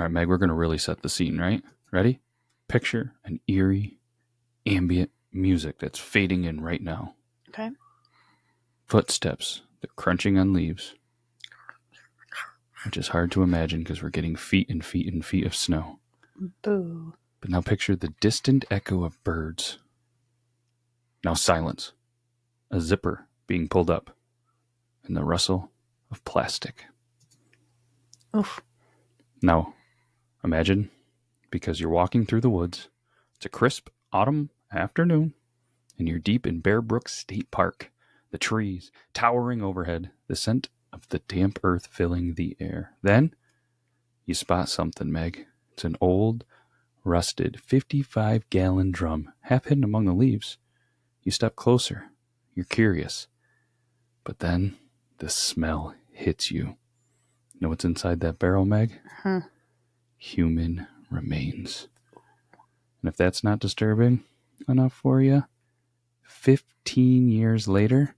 right, Meg, we're going to really set the scene, right? Ready? Picture an eerie, ambient music that's fading in right now. Okay. Footsteps. They're crunching on leaves. Which is hard to imagine because we're getting feet and feet and feet of snow. Boo. But now picture the distant echo of birds. Now silence. A zipper being pulled up. And the rustle of plastic. Oof. Now, imagine, because you're walking through the woods, it's a crisp autumn afternoon, and you're deep in Bear Brook State Park. The trees towering overhead, the scent of the damp earth filling the air. Then, you spot something, Meg. It's an old, rusted 55-gallon drum, half hidden among the leaves. You step closer. You're curious. But then, the smell hits you. You know what's inside that barrel, Meg? Human remains. And if that's not disturbing enough for you, 15 years later,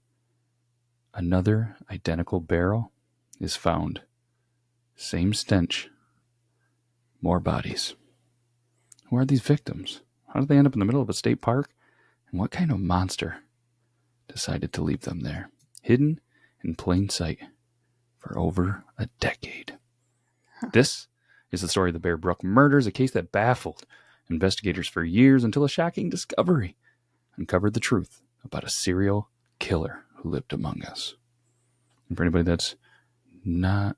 another identical barrel is found. Same stench. More bodies. Who are these victims? How did they end up in the middle of a state park? And what kind of monster decided to leave them there, hidden in plain sight for over a decade? This is the story of the Bear Brook murders, a case that baffled investigators for years until a shocking discovery uncovered the truth about a serial killer who lived among us. And for anybody that's not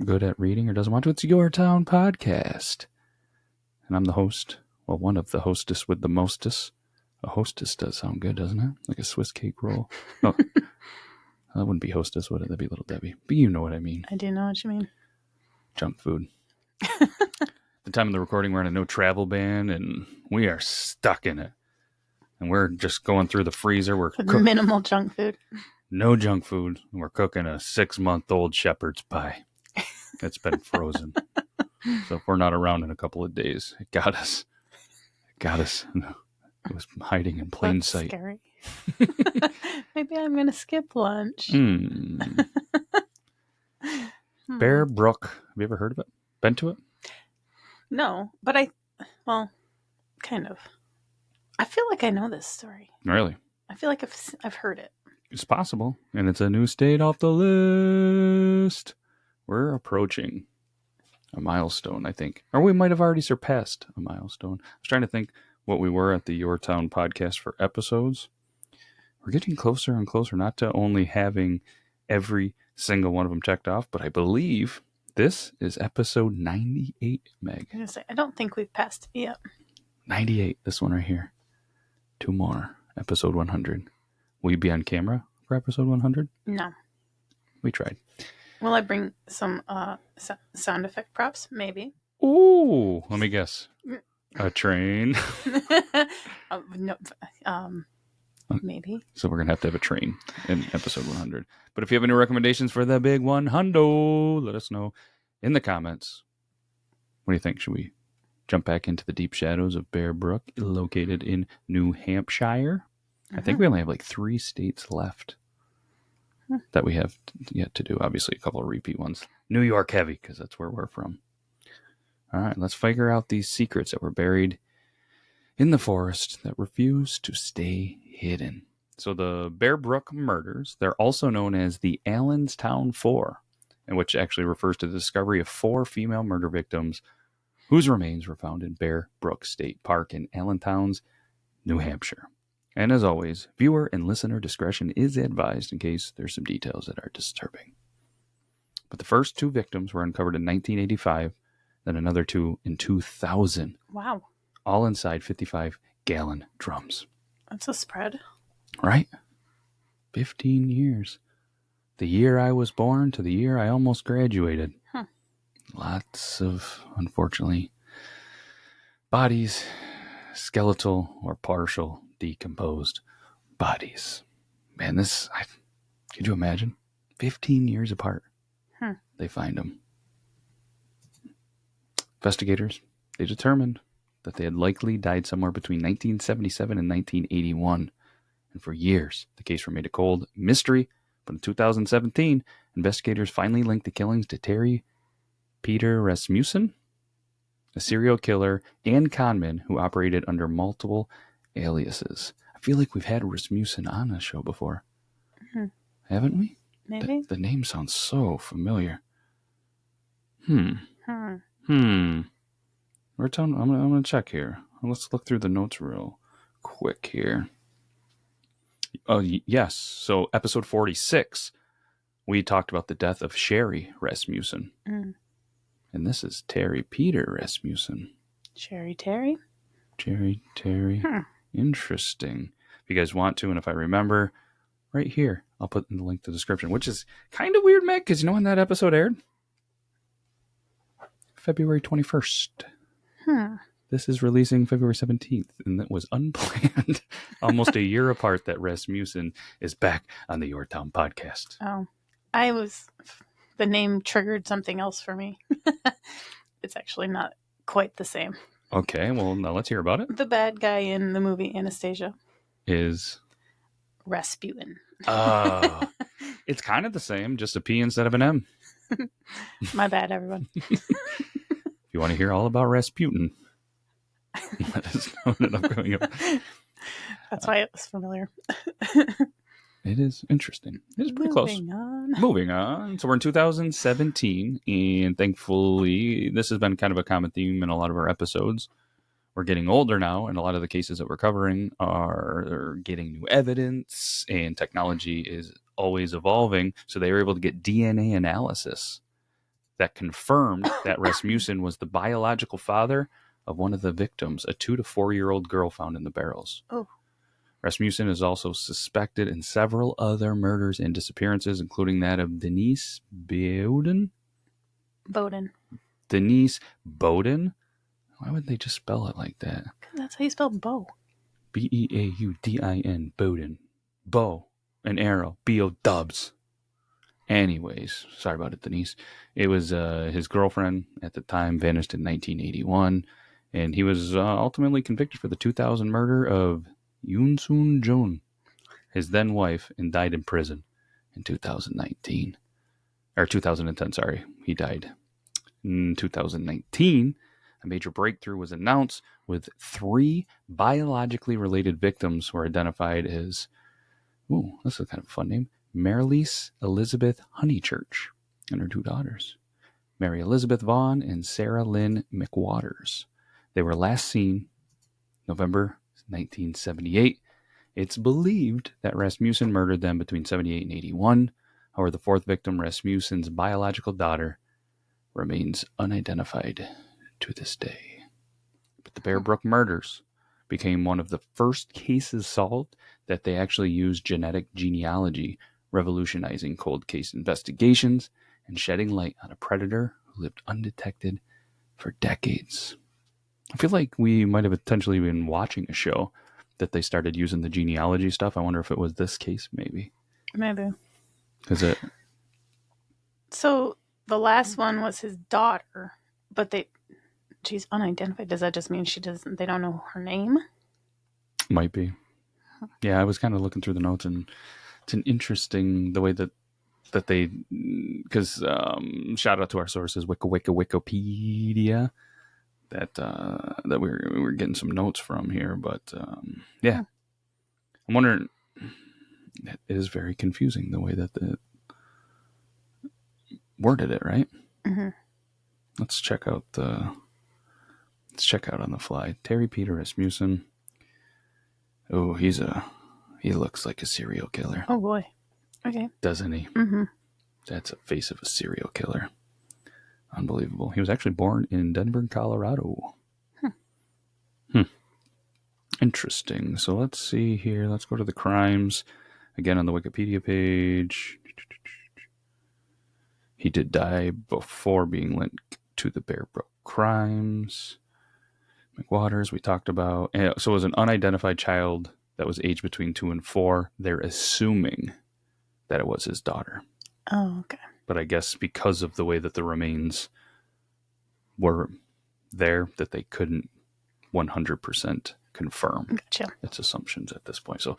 good at reading or doesn't want to, it's Your Town Podcast. And I'm the host. Well, one of the hostess with the mostest. A hostess does sound good, doesn't it? Like a Swiss cake roll. No, that wouldn't be hostess, would it? That'd be Little Debbie. But you know what I mean. I do know what you mean. Junk food. The time of the recording, we're on a no travel ban, and we are stuck in it. And we're just going through the freezer. We're minimal junk food. No junk food. We're cooking a 6-month-old shepherd's pie. It's been frozen. So if we're not around in a couple of days, it got us. It was hiding in plain That's sight. Scary. Maybe I'm going to skip lunch. Bear Brook. Have you ever heard of it? Been to it? No, but kind of. I feel like I know this story. Really? I feel like I've heard it. It's possible. And it's a new state off the list. We're approaching a milestone, I think. Or we might have already surpassed a milestone. I was trying to think what we were at the Your Town Podcast for episodes. We're getting closer and closer, not to only having every single one of them checked off, but I believe this is episode 98, Meg. I'm going to say, I don't think we've passed it yet. 98, this one right here. 2 more, episode 100. Will you be on camera for episode 100? No. We tried. Will I bring some sound effect props? Maybe. Ooh, let me guess. A train. No, maybe. So we're going to have a train in episode 100. But if you have any recommendations for the big 100, let us know in the comments. What do you think? Should we jump back into the deep shadows of Bear Brook, located in New Hampshire? I think we only have like 3 states left that we have yet to do. Obviously, a couple of repeat ones. New York heavy, because that's where we're from. All right, let's figure out these secrets that were buried in the forest that refuse to stay hidden. So the Bear Brook murders, they're also known as the Allenstown Four, and which actually refers to the discovery of 4 female murder victims whose remains were found in Bear Brook State Park in Allentown, New Hampshire. And as always, viewer and listener discretion is advised in case there's some details that are disturbing. But the first 2 victims were uncovered in 1985, then another 2 in 2000. Wow. All inside 55-gallon drums. That's a spread. Right? 15 years. The year I was born to the year I almost graduated. Lots of, unfortunately, bodies, skeletal or partial decomposed bodies. Man, could you imagine? 15 years apart. They find them. Investigators, they determined that they had likely died somewhere between 1977 and 1981. And for years, the case remained a cold mystery. But in 2017, investigators finally linked the killings to Peter Rasmussen, a serial killer and conman who operated under multiple aliases. I feel like we've had Rasmussen on the show before. Haven't we? Maybe. The name sounds so familiar. Hmm. I'm going to check here. Let's look through the notes real quick here. Oh, yes. So episode 46, we talked about the death of Sherry Rasmussen. Mm. And this is Peter Rasmussen. Sherry Terry? Terry. Interesting. If you guys want to, and if I remember, right here, I'll put in the link to the description, which is kind of weird, Meg, because you know when that episode aired? February 21st. This is releasing February 17th, and that was unplanned. Almost a year apart that Rasmussen is back on the Your Town podcast. Oh, the name triggered something else for me. It's actually not quite the same. Okay, well, now let's hear about it. The bad guy in the movie Anastasia Is Rasputin. It's kind of the same, just a P instead of an M. My bad, everyone. If you want to hear all about Rasputin, let us know in an upcoming episode. That's why it was familiar. It is interesting. It is pretty close. Moving on. So we're in 2017, and thankfully, this has been kind of a common theme in a lot of our episodes. We're getting older now, and a lot of the cases that we're covering are getting new evidence, and technology is always evolving. So they were able to get DNA analysis that confirmed that Rasmussen was the biological father of one of the victims, a 2 to 4 year old girl found in the barrels. Oh. Rasmussen is also suspected in several other murders and disappearances, including that of Denise Bowden. Denise Bowden? Why would they just spell it like that? That's how you spell bow. Beaudin. Bowden. Bow. An arrow. B-O dubs. Anyways, sorry about it, Denise. It was his girlfriend at the time, vanished in 1981, and he was ultimately convicted for the 2000 murder of Yoon Jun, his then wife, and died in prison in 2010. Sorry, he died in 2019. A major breakthrough was announced with 3 biologically related victims who were identified as, this is a kind of fun name, Marilise Elizabeth Honeychurch and her 2 daughters, Mary Elizabeth Vaughn and Sarah Lynn McWaters. They were last seen November 1978. It's believed that Rasmussen murdered them between 78 and 81. However, the 4th victim, Rasmussen's biological daughter, remains unidentified to this day. But the Bear Brook murders became one of the first cases solved that they actually used genetic genealogy, revolutionizing cold case investigations and shedding light on a predator who lived undetected for decades. I feel like we might have potentially been watching a show that they started using the genealogy stuff. I wonder if it was this case, maybe. Maybe. Is it? So the last one was his daughter, but she's unidentified. Does that just mean they don't know her name? Might be. Yeah, I was kind of looking through the notes, and it's an interesting the way that they, because shout out to our sources, Wikipedia, that we were getting some notes from here, but yeah, I'm wondering. It is very confusing the way that they worded it, right? Mm-hmm. Let's check out on the fly. Peter Rasmussen. Oh, he looks like a serial killer. Oh boy. Okay. Doesn't he? Mm-hmm. That's a face of a serial killer. Unbelievable. He was actually born in Denver, Colorado. Interesting. So let's see here. Let's go to the crimes. Again, on the Wikipedia page. He did die before being linked to the Bear Brook crimes. McWaters, we talked about. So it was an unidentified child that was aged between 2 and 4. They're assuming that it was his daughter. Oh, okay. But I guess because of the way that the remains were there, that they couldn't 100% confirm. Gotcha. It's assumptions at this point. So,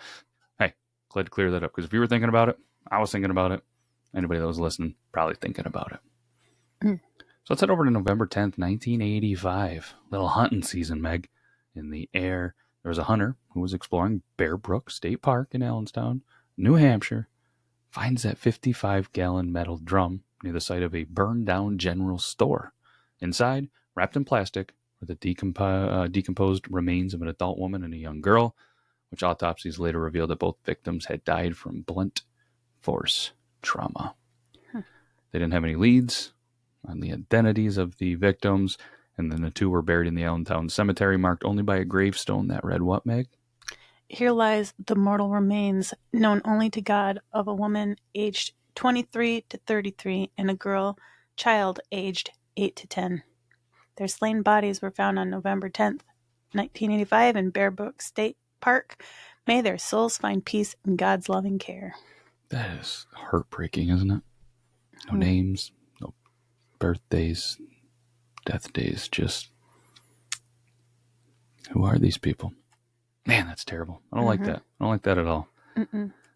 hey, glad to clear that up. Because if you were thinking about it, I was thinking about it. Anybody that was listening, probably thinking about it. So let's head over to November 10th, 1985. Little hunting season, Meg. In the air, there was a hunter who was exploring Bear Brook State Park in Allenstown, New Hampshire, finds that 55-gallon metal drum near the site of a burned-down general store. Inside, wrapped in plastic, were the decomposed remains of an adult woman and a young girl, which autopsies later revealed that both victims had died from blunt force trauma. They didn't have any leads on the identities of the victims, and then the two were buried in the Allentown cemetery, marked only by a gravestone that read what, Meg? Here lies the mortal remains, known only to God, of a woman aged 23 to 33 and a child aged 8 to 10. Their slain bodies were found on November 10th, 1985 in Bear Brook State Park. May their souls find peace in God's loving care. That is heartbreaking, isn't it? No names, no birthdays, death days, just who are these people? Man, that's terrible. I don't like that. I don't like that at all.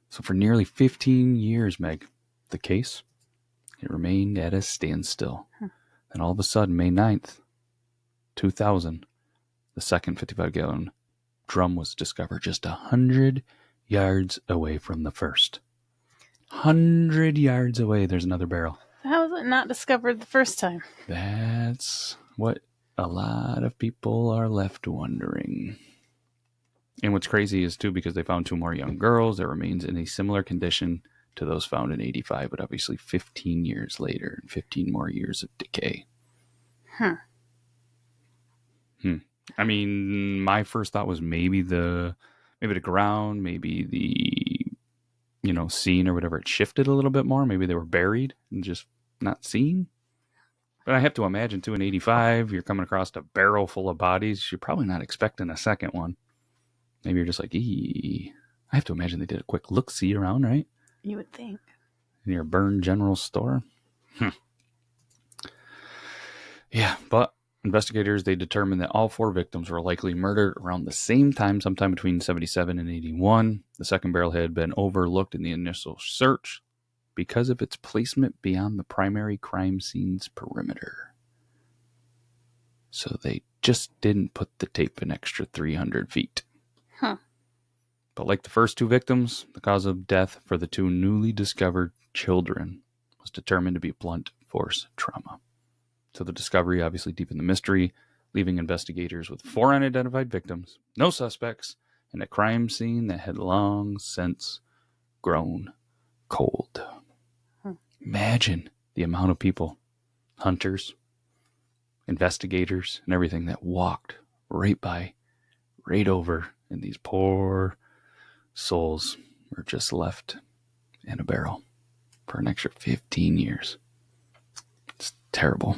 So for nearly 15 years, Meg, the case, it remained at a standstill. Then all of a sudden, May 9th, 2000, the second 55-gallon drum was discovered just 100 yards away from the first. 100 yards away, there's another barrel. How was it not discovered the first time? That's what a lot of people are left wondering. And what's crazy is, too, because they found two more young girls, their remains in a similar condition to those found in 85, but obviously 15 years later, 15 more years of decay. I mean, my first thought was maybe the ground, maybe the, scene or whatever, it shifted a little bit more. Maybe they were buried and just not seen. But I have to imagine, too, in 85, you're coming across a barrel full of bodies. You're probably not expecting a second one. Maybe you're just like, I have to imagine they did a quick look-see around, right? You would think. In your burned general store. Yeah, but investigators, they determined that all four victims were likely murdered around the same time, sometime between 77 and 81. The second barrel had been overlooked in the initial search because of its placement beyond the primary crime scene's perimeter. So they just didn't put the tape an extra 300 feet. But like the first two victims, the cause of death for the two newly discovered children was determined to be blunt force trauma. So the discovery obviously deepened the mystery, leaving investigators with four unidentified victims, no suspects, and a crime scene that had long since grown cold. Imagine the amount of people, hunters, investigators, and everything that walked right by, right over, and these poor souls were just left in a barrel for an extra 15 years. It's terrible.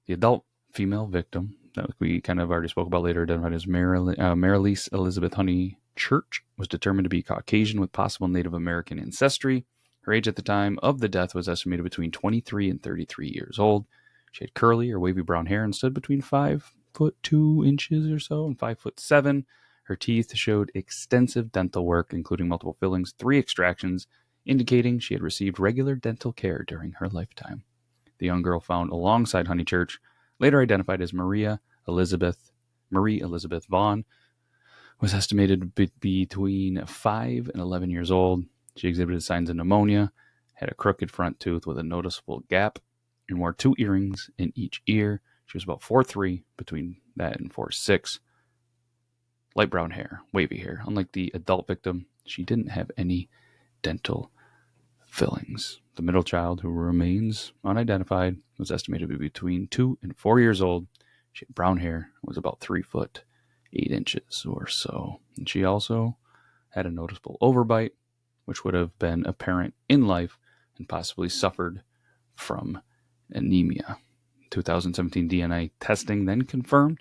The adult female victim that we kind of already spoke about later, identified as Marilise Elizabeth Honey Church, was determined to be Caucasian with possible Native American ancestry. Her age at the time of the death was estimated between 23 and 33 years old. She had curly or wavy brown hair and stood between 5'2" or so and 5'7". Her teeth showed extensive dental work, including multiple fillings, 3 extractions, indicating she had received regular dental care during her lifetime. The young girl found alongside Honeychurch, later identified as Marie Elizabeth Vaughn, was estimated to be between 5 and 11 years old. She exhibited signs of pneumonia, had a crooked front tooth with a noticeable gap, and wore 2 earrings in each ear. She was about 4'3", between that and 4'6". Light brown hair, wavy hair. Unlike the adult victim, she didn't have any dental fillings. The middle child, who remains unidentified, was estimated to be between 2 and 4 years old. She had brown hair, was about 3 foot 8 inches or so. And she also had a noticeable overbite, which would have been apparent in life and possibly suffered from anemia. 2017 DNA testing then confirmed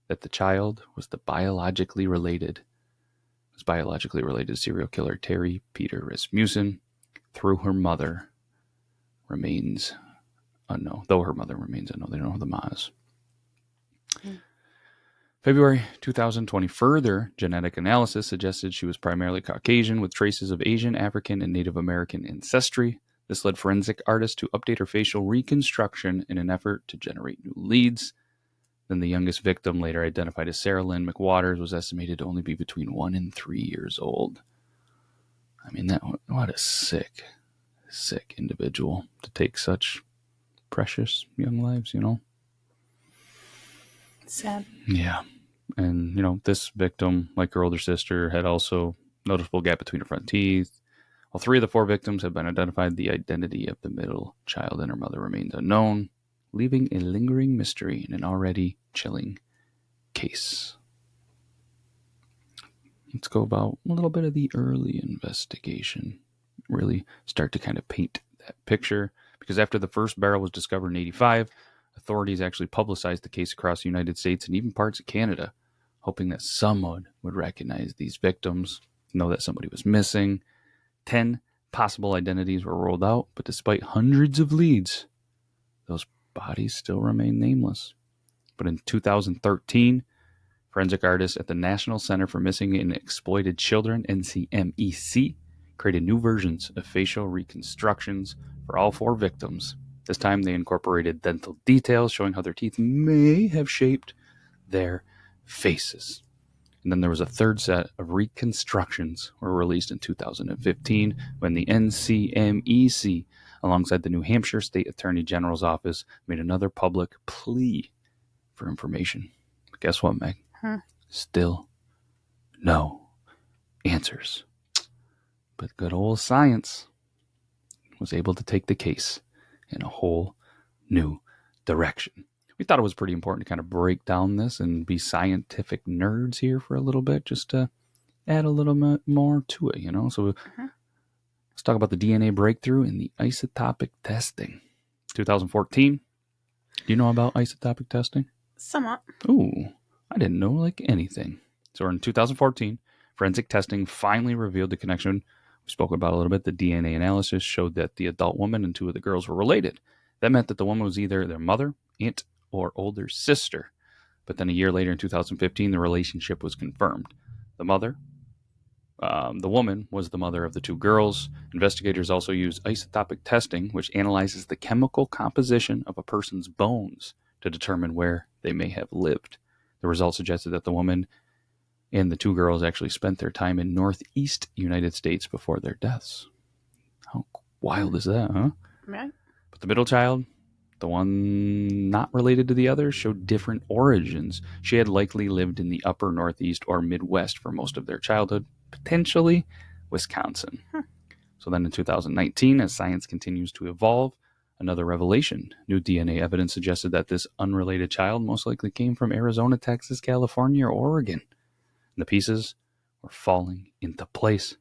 that the child was biologically related to serial killer Peter Rasmussen, though her mother remains unknown. They don't know who the ma is. February 2020, further genetic analysis suggested she was primarily Caucasian with traces of Asian, African, and Native American ancestry. This led forensic artists to update her facial reconstruction in an effort to generate new leads. Then the youngest victim, later identified as Sarah Lynn McWaters, was estimated to only be between 1 and 3 years old. I mean, what a sick individual to take such precious young lives, Sad. Yeah. And, this victim, like her older sister, had also noticeable gap between her front teeth. While 3 of the 4 victims have been identified, the identity of the middle child and her mother remains unknown, leaving a lingering mystery in an already chilling case. Let's go about a little bit of the early investigation. Really start to kind of paint that picture. Because after the first barrel was discovered in 1985, authorities actually publicized the case across the United States and even parts of Canada, hoping that someone would recognize these victims, know that somebody was missing. 10 possible identities were rolled out, but despite hundreds of leads, those bodies still remain nameless. But in 2013, forensic artists at the National Center for Missing and Exploited Children, NCMEC, created new versions of facial reconstructions for all 4 victims. This time they incorporated dental details showing how their teeth may have shaped their faces. And then there was a third set of reconstructions were released in 2015 when the NCMEC, alongside the New Hampshire State Attorney General's Office, made another public plea for information. But guess what, Meg? Still no answers. But good old science was able to take the case in a whole new direction. We thought it was pretty important to kind of break down this and be scientific nerds here for a little bit, just to add a little bit more to it, So let's talk about the DNA breakthrough in the isotopic testing. 2014. Do you know about isotopic testing? Somewhat. Ooh, I didn't know like anything. So in 2014, forensic testing finally revealed the connection. We spoke about a little bit. The DNA analysis showed that the adult woman and 2 of the girls were related. That meant that the woman was either their mother, aunt, or older sister. But then a year later in 2015, the relationship was confirmed. The woman was the mother of the 2 girls. Investigators also used isotopic testing, which analyzes the chemical composition of a person's bones to determine where they may have lived. The results suggested that the woman and the 2 girls actually spent their time in Northeast United States before their deaths. How wild is that, huh? Right. But the middle child, the one not related to the others, showed different origins. She had likely lived in the upper Northeast or Midwest for most of their childhood, potentially Wisconsin. So then in 2019, as science continues to evolve, another revelation. New DNA evidence suggested that this unrelated child most likely came from Arizona, Texas, California, or Oregon. And the pieces were falling into place.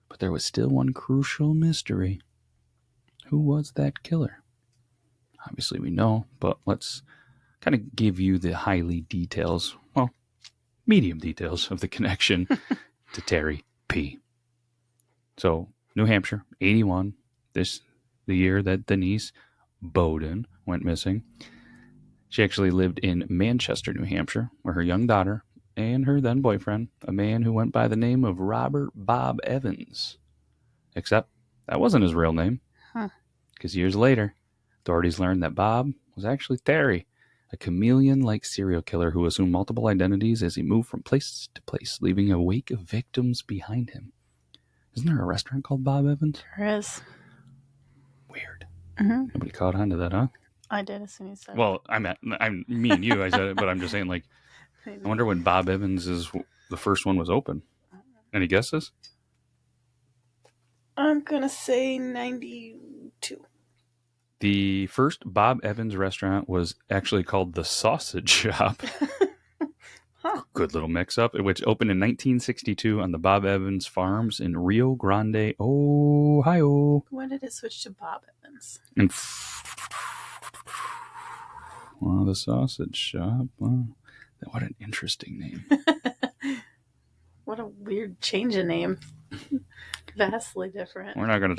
But there was still one crucial mystery. Who was that killer? Obviously we know, but let's kind of give you the medium details of the connection to Terry P. So, New Hampshire, 81, the year that Denise Bowden went missing. She actually lived in Manchester, New Hampshire, where her young daughter and her then boyfriend, a man who went by the name of Robert Bob Evans. Except that wasn't his real name. Because years later, authorities learned that Bob was actually Terry, a chameleon-like serial killer who assumed multiple identities as he moved from place to place, leaving a wake of victims behind him. Isn't there a restaurant called Bob Evans? There is. Weird. Nobody caught on to that, huh? I did as soon as you said it. Well, I'm me and you. I said it, but I'm just saying, like, I wonder when Bob Evans the first one was open. Any guesses? I'm gonna say 92. The first Bob Evans restaurant was actually called the Sausage Shop. Good little mix-up, which opened in 1962 on the Bob Evans Farms in Rio Grande, Ohio. When did it switch to Bob Evans? And the Sausage Shop. Wow. What an interesting name. What a weird change of name. Vastly different. We're not gonna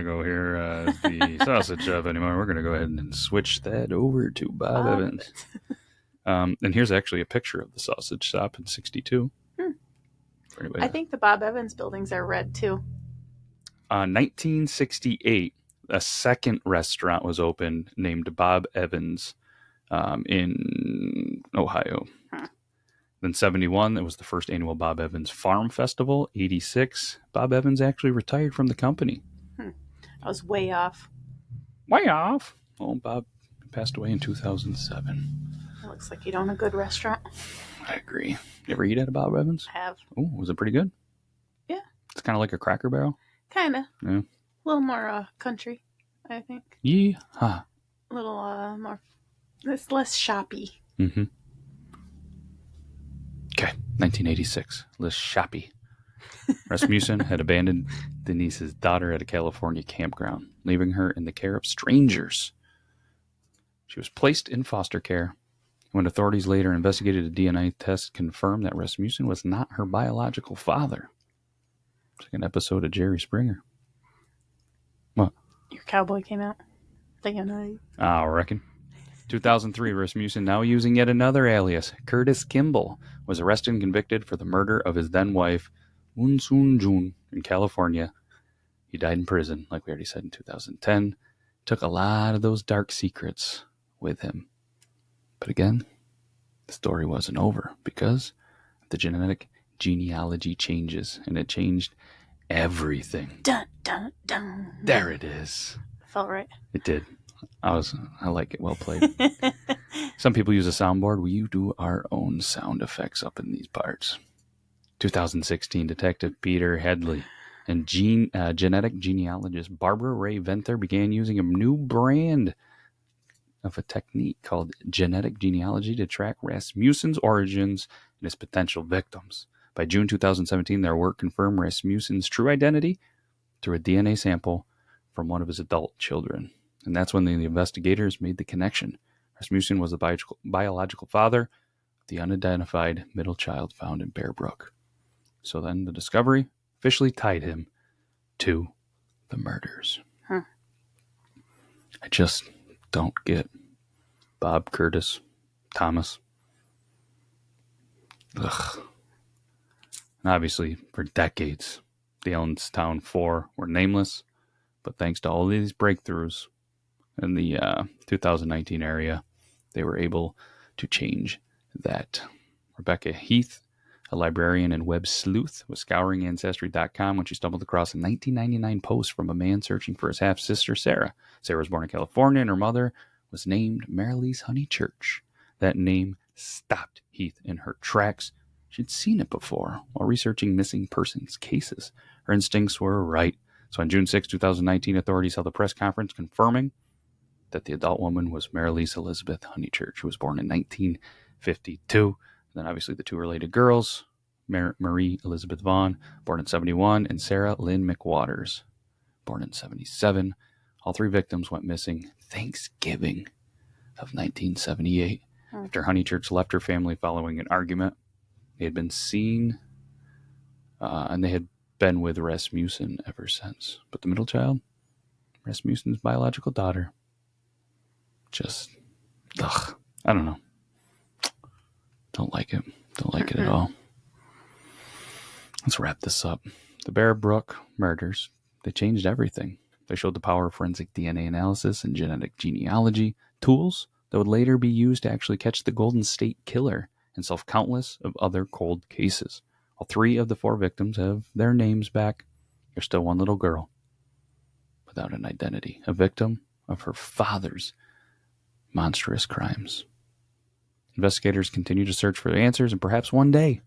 go here as the Sausage Shop anymore. We're gonna go ahead and switch that over to Bob Evans. And here's actually a picture of the Sausage Shop in 62. I think the Bob Evans buildings are red too. 1968, a second restaurant was opened named Bob Evans in Ohio. Huh. Then 71, it was the first annual Bob Evans Farm Festival. 86, Bob Evans actually retired from the company. I was way off. Way off. Oh, Bob passed away in 2007. It looks like you'd own a good restaurant. I agree. You ever eat at a Bob Evans? I have. Oh, was it pretty good? Yeah. It's kind of like a Cracker Barrel. Kind of. Yeah. A little more country, I think. Yeehaw. A little more. It's less shoppy. Mm-hmm. Okay, 1986. Less shoppy. Rasmussen had abandoned Denise's daughter at a California campground, leaving her in the care of strangers. She was placed in foster care. When authorities later investigated, a DNA test confirmed that Rasmussen was not her biological father. It's like an episode of Jerry Springer. What? Your cowboy came out. I reckon. 2003, Rasmussen, now using yet another alias, Curtis Kimball, was arrested and convicted for the murder of his then-wife, Moon Soon Jun, in California. He died in prison, like we already said, in 2010. Took a lot of those dark secrets with him. But again, the story wasn't over because of the genealogy changes, and it changed everything. Dun, dun, dun. There it is. Felt right. It did. I like it. Well played. Some people use a soundboard. We do our own sound effects up in these parts. 2016, Detective Peter Headley and genetic genealogist Barbara Ray Venter began using a new brand of a technique called genetic genealogy to track Rasmussen's origins and his potential victims. By June 2017, their work confirmed Rasmussen's true identity through a DNA sample from one of his adult children. And that's when the investigators made the connection. Rasmussen was the biological father of the unidentified middle child found in Bear Brook. So then the discovery officially tied him to the murders. Huh. I just don't get Bob, Curtis, Thomas. Ugh. And obviously, for decades, the Allenstown Four were nameless. But thanks to all of these breakthroughs in the 2019 area, they were able to change that. Rebecca Heath, a librarian and web sleuth, was scouring Ancestry.com when she stumbled across a 1999 post from a man searching for his half-sister, Sarah. Sarah was born in California, and her mother was named Marilise Honeychurch. That name stopped Heath in her tracks. She'd seen it before while researching missing persons cases. Her instincts were right. So on June 6, 2019, authorities held a press conference confirming that the adult woman was Marilise Elizabeth Honeychurch, who was born in 1952. And then obviously the two related girls, Marie Elizabeth Vaughn, born in 71, and Sarah Lynn McWaters, born in 77. All three victims went missing Thanksgiving of 1978 after Honeychurch left her family following an argument. They had been seen, and they had been with Rasmussen ever since. But the middle child, Rasmussen's biological daughter, just, I don't know. Don't like it. Don't like it at all. Let's wrap this up. The Bear Brook murders, they changed everything. They showed the power of forensic DNA analysis and genetic genealogy, tools that would later be used to actually catch the Golden State Killer and solve countless of other cold cases. All three of the four victims have their names back. There's still one little girl without an identity, a victim of her father's monstrous crimes. Investigators continue to search for answers, and perhaps one day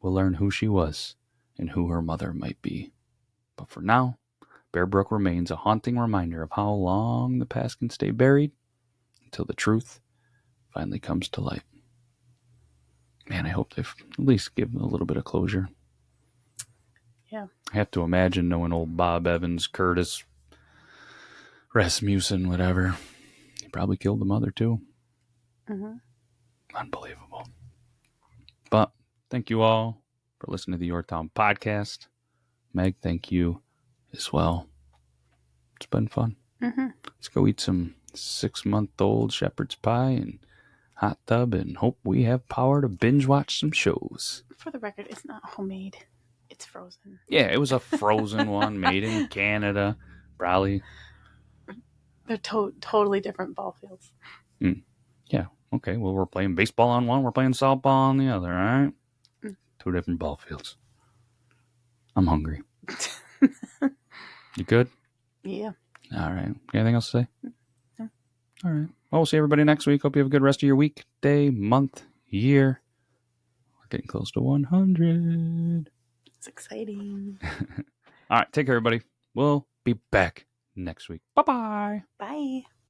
we'll learn who she was and who her mother might be. But for now, Bear Brook remains a haunting reminder of how long the past can stay buried until the truth finally comes to light. Man, I hope they've at least given a little bit of closure. Yeah. I have to imagine knowing old Bob Evans, Curtis, Rasmussen, whatever. He probably killed the mother too. Mm-hmm. Unbelievable. But thank you all for listening to the Your Town podcast. Meg, thank you as well. It's been fun. Mm-hmm. Let's go eat some 6-month-old shepherd's pie and hot tub and hope we have power to binge watch some shows. For the record, it's not homemade. It's frozen. Yeah, it was a frozen one made in Canada. Probably They're totally different ball fields. Yeah. Okay. Well, we're playing baseball on one. We're playing softball on the other. All right. Mm. 2 different ball fields. I'm hungry. You good? Yeah. All right. Anything else to say? No. All right. Well, we'll see everybody next week. Hope you have a good rest of your week, day, month, year. We're getting close to 100. It's exciting. All right. Take care, everybody. We'll be back next week. Bye-bye. Bye.